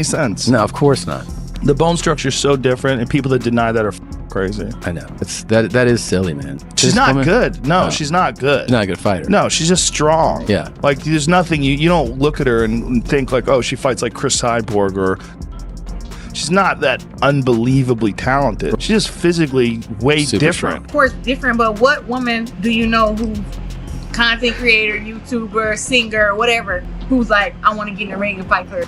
sense. No, of course not. The bone structure is so different, and people that deny that are crazy. I know. That is silly, man. She's not good. No, she's not good. She's not a good fighter. No, she's just strong. Yeah. Like, there's nothing, you don't look at her and think like, oh, she fights like Chris Cyborg, or she's not that unbelievably talented. She's just physically way Super different. strong. Of course, different, but what woman do you know who's content creator, YouTuber, singer, whatever, who's like, I want to get in the ring and fight her?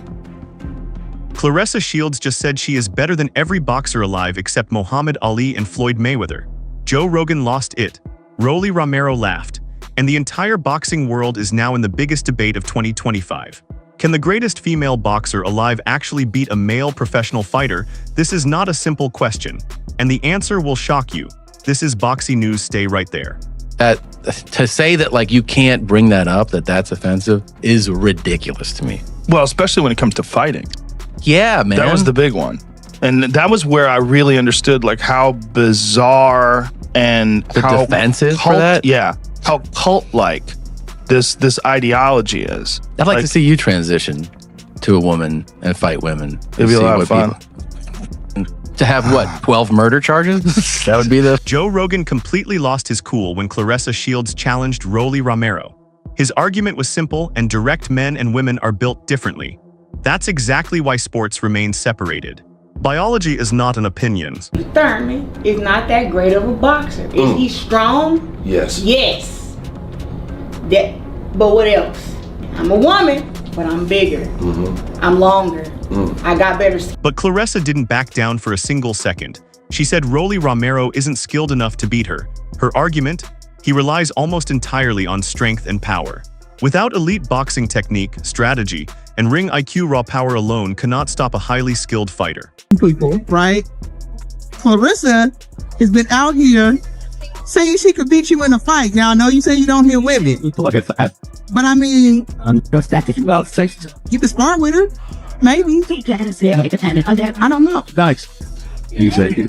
Claressa Shields just said she is better than every boxer alive except Muhammad Ali and Floyd Mayweather. Joe Rogan lost it. Rolly Romero laughed. And the entire boxing world is now in the biggest debate of 2025. Can the greatest female boxer alive actually beat a male professional fighter? This is not a simple question. And the answer will shock you. This is Boxi News. Stay right there. To say that like you can't bring that up, that's offensive, is ridiculous to me. Well, especially when it comes to fighting. Yeah, man. That was the big one. And that was where I really understood like how bizarre and how defensive cult, for that? Yeah. How cult-like this ideology is. I'd like to see you transition to a woman and fight women. It'd be a lot of fun. To have what, 12 murder charges? That would be the... Joe Rogan completely lost his cool when Claressa Shields challenged Rolly Romero. His argument was simple and direct: men and women are built differently. That's exactly why sports remain separated. Biology is not an opinion. Thurman is not that great of a boxer. Is he strong? Yes. Yes. But what else? I'm a woman, but I'm bigger. I'm longer. I got better skills. But Claressa didn't back down for a single second. She said Rolly Romero isn't skilled enough to beat her. Her argument? He relies almost entirely on strength and power. Without elite boxing technique, strategy, and ring IQ, raw power alone cannot stop a highly skilled fighter. People, right? Claressa has been out here saying she could beat you in a fight. Now, I know you say you don't hear women, but I mean, you can spar with her, maybe. I don't know. Nice.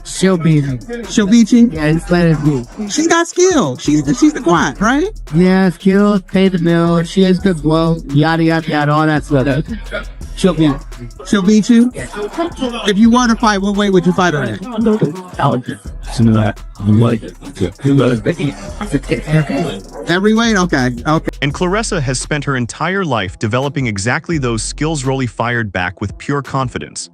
She'll beat you. She'll beat you? Yeah, just let it be. She's got skill. She's the quad, right? Yeah, skill, pay the bill, she has good blow, yada, yada, yada, all that stuff. She'll beat you. She'll beat you? If you were to fight, what weight would you fight her at? Every weight? Okay. And Claressa has spent her entire life developing exactly those skills. Rolly fired back with pure confidence.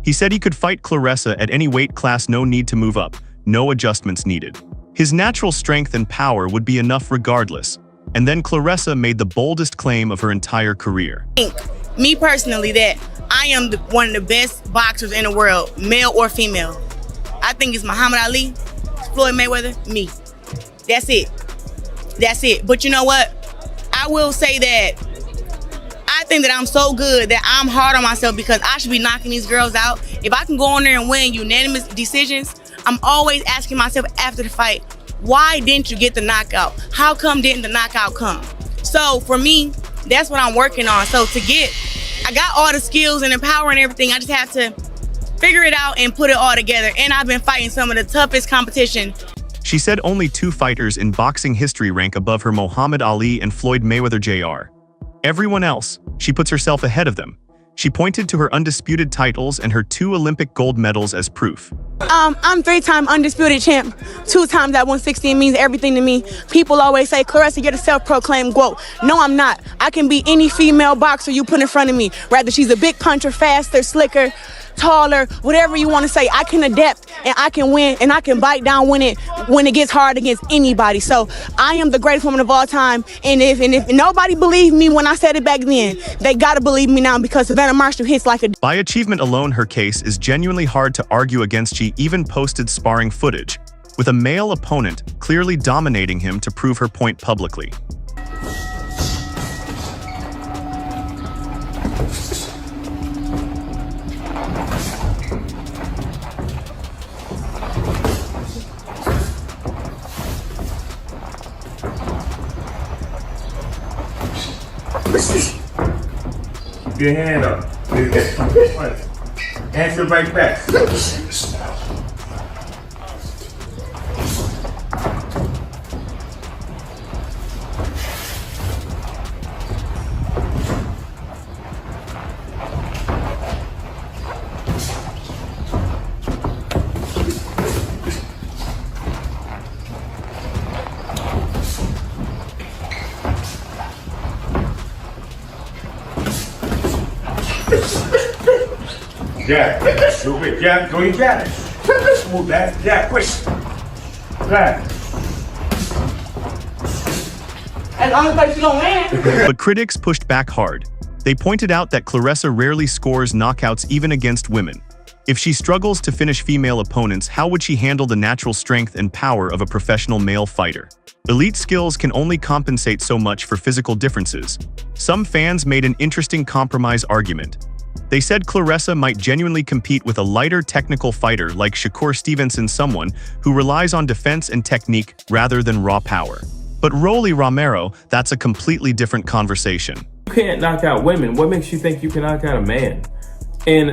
He said he could fight Claressa at any weight class, no need to move up, no adjustments needed. His natural strength and power would be enough regardless. And then Claressa made the boldest claim of her entire career. Me personally, that I am one of the best boxers in the world, male or female. I think it's Muhammad Ali, Floyd Mayweather, me. That's it. That's it. But you know what? I will say that I think that I'm so good that I'm hard on myself because I should be knocking these girls out. If I can go on there and win unanimous decisions, I'm always asking myself after the fight, why didn't you get the knockout? How come didn't the knockout come? So for me, that's what I'm working on. So I got all the skills and the power and everything. I just have to figure it out and put it all together. And I've been fighting some of the toughest competition. She said only 2 fighters in boxing history rank above her: Muhammad Ali and Floyd Mayweather Jr. Everyone else, she puts herself ahead of them. She pointed to her undisputed titles and her 2 Olympic gold medals as proof. I'm 3-time undisputed champ. 2 times at 160 means everything to me. People always say, Claressa, you're the self-proclaimed GOAT. No, I'm not. I can beat any female boxer you put in front of me. Rather she's a big puncher, faster, slicker, taller, whatever you want to say. I can adapt and I can win and I can bite down when it gets hard against anybody. So I am the greatest woman of all time. And if nobody believed me when I said it back then, they gotta believe me now because Savannah Marshall hits like a... By achievement alone, her case is genuinely hard to argue against. She even posted sparring footage with a male opponent clearly dominating him to prove her point publicly. Keep your hand up. Answer right back. Jab. Stupid. Jab. Go your jab. Move that. Jab. Quick. Jab. As long as you don't land. But critics pushed back hard. They pointed out that Claressa rarely scores knockouts even against women. If she struggles to finish female opponents, how would she handle the natural strength and power of a professional male fighter? Elite skills can only compensate so much for physical differences. Some fans made an interesting compromise argument. They said Claressa might genuinely compete with a lighter technical fighter like Shakur Stevenson, someone who relies on defense and technique rather than raw power. But Rolly Romero, that's a completely different conversation. You can't knock out women. What makes you think you can knock out a man? And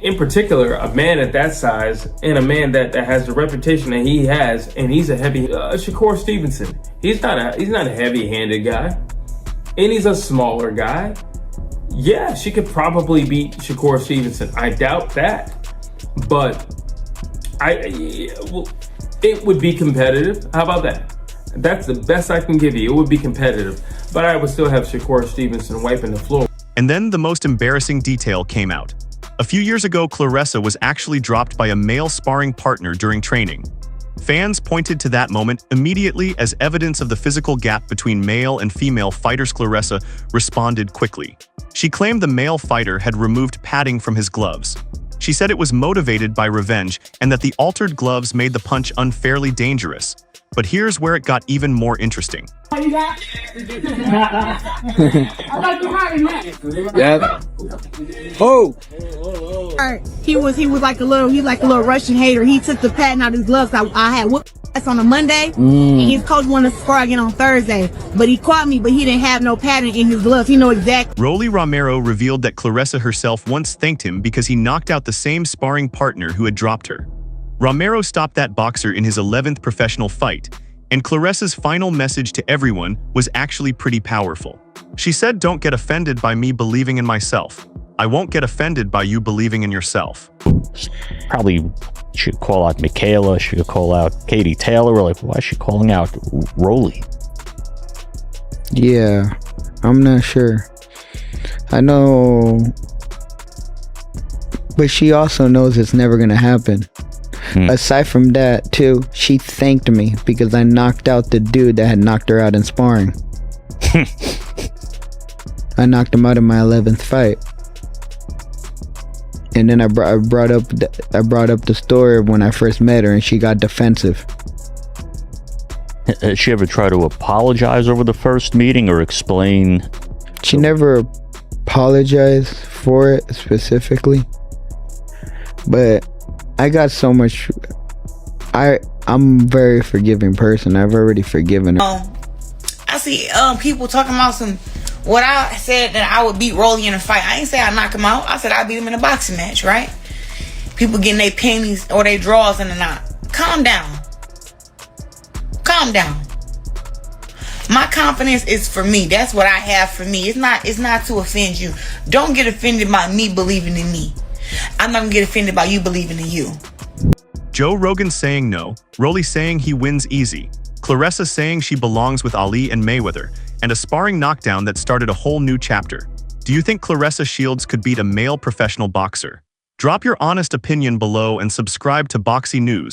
in particular, a man at that size and a man that has the reputation that he has, and he's a heavy, Shakur Stevenson. He's not a heavy-handed guy, and he's a smaller guy. Yeah, she could probably beat Shakur Stevenson. I doubt that, but it would be competitive. How about that? That's the best I can give you. It would be competitive, but I would still have Shakur Stevenson wiping the floor. And then the most embarrassing detail came out. A few years ago, Claressa was actually dropped by a male sparring partner during training. Fans pointed to that moment immediately as evidence of the physical gap between male and female fighters. Claressa responded quickly. She claimed the male fighter had removed padding from his gloves. She said it was motivated by revenge and that the altered gloves made the punch unfairly dangerous. But here's where it got even more interesting. Yeah. Oh. He was like a little Russian hater. He took the patent out of his gloves. I had whooped ass on a Monday. And his coach wanted to spar again on Thursday. But he caught me, but he didn't have no patent in his gloves. He know exactly. Rolly Romero revealed that Claressa herself once thanked him because he knocked out the same sparring partner who had dropped her. Romero stopped that boxer in his 11th professional fight, and Claressa's final message to everyone was actually pretty powerful. She said, "Don't get offended by me believing in myself. I won't get offended by you believing in yourself." Probably should call out Michaela, she could call out Katie Taylor, like, why is she calling out Rolly? Yeah, I'm not sure. I know, but she also knows it's never gonna happen. Aside from that, too, she thanked me because I knocked out the dude that had knocked her out in sparring. I knocked him out in my 11th fight. And then I brought up the story of when I first met her, and she got defensive. Did she ever try to apologize over the first meeting or explain? She never apologized for it specifically, but I got so much. I'm a very forgiving person. I've already forgiven her. I see people talking about what I said that I would beat Rolly in a fight. I ain't say I knock him out. I said I beat him in a boxing match, right? People getting their pennies or their draws in the knot. Calm down. Calm down. My confidence is for me. That's what I have for me. It's not to offend you. Don't get offended by me believing in me. I'm not gonna get offended by you believing in you. Joe Rogan saying no, Rolly saying he wins easy, Claressa saying she belongs with Ali and Mayweather, and a sparring knockdown that started a whole new chapter. Do you think Claressa Shields could beat a male professional boxer? Drop your honest opinion below and subscribe to Boxi News.